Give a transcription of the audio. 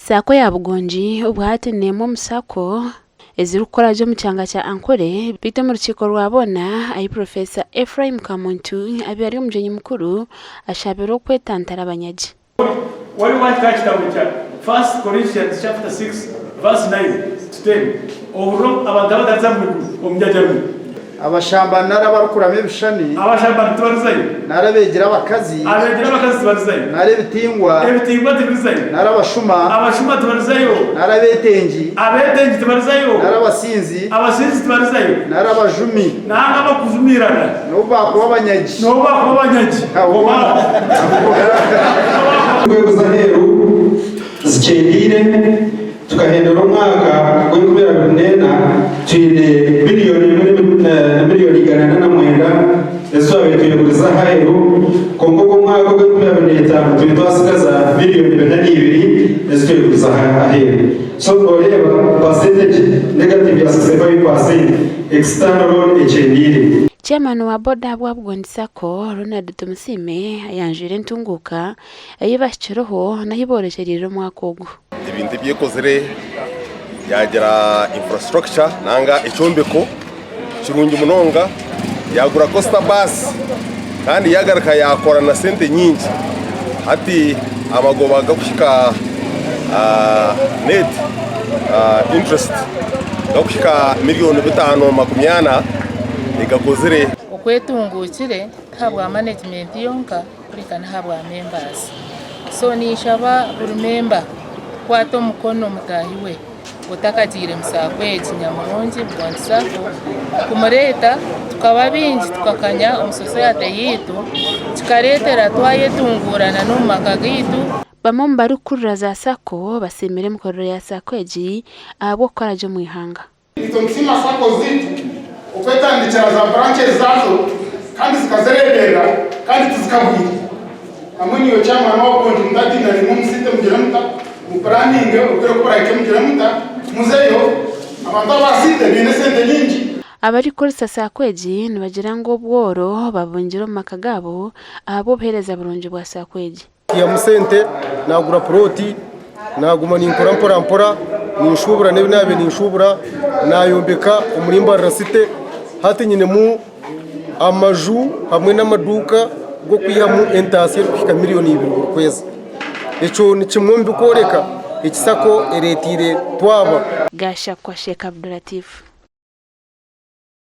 Sako ya Bugonji ubwate nemo musako ezirukora jo mucyanga cya Ankole bite mu rukiko rwabona ayi Professor Ephraim Kamuntu abari umujenyi mukuru ashabero kwetantara abanyaji. Wali watch kitabu cha 1 Corinthians chapter 6 verse 9 to 10 oburo abagabo dazamu omujyajamu abashamba narabarukuramo ibishani abashamba tubaruzaye narabegera abakazi tubaruzaye narebitingwa tubaruzaye narabashuma tubaruzayo narabetengi tubaruzayo narabasinzi tubaruzayo narabajumi n'abakujumirana n'ubakuba abanyaji Kwego zaheru zicendire tukahindura umwaka w'ikubera binena twine miliyoni igana na mwenda ezo tuyeguriza haheru kongo umwaka w'ikubera bineta twitwasigaza miliyoni 22 ezo tuyeguriza haheru so oreba percentage negative ya 65% external loan icendire. Chairman wa boda bwa Bugonji Sako Ronald Tumusime yanjire ntunguka ayibashiroho nahiboresherije mwakogo ibindi byekozere yagira infrastructure nanga icombeko kirungi munonga yagura Costa Bus kandi yagaraka yakora na sente nyingi ati amagoba gakushika net interest gakushika miliyoni 580 igakozere okwetungukire habwa management yonka kurikana habwa members so nishaba buri member kwato mukono mutahiwe utakatire musakwe kinyamurongi Bugonji Sako kumureta tukaba bingi tukakanya omusosiyete yitu kikaretera twayetungurana n'umaka gitu bamwe barukurira za Sako basemere mukorero ya Sako eji abo koraje mu ihanga izo nsima Sako zitu ukwetandikira za branches zazo kandi zikazerera kandi tuzikabwira amwe niyo cyama no Bugonji ndadina ni mumusite mugira muta mu planning ukero ko barake mugira muta muzeyo abantu abasite bine sente nyingi abari kuri Sako eji nibagira ngo bworo babongera makagabo abo bhereza burunji bwa Sako eji ya musente nagura proti naguma ninkora mpora ninshubura nabe ninshubura nayombeka umurimba rasite hati nyine mu amaju hamwe n'amaduka go kwihamu entasiyo kufika miliyoni 2 kwezi eco ni kimwe mbikoreka ikisako eretire twaba gasha kwa Sheikh Abdulatif.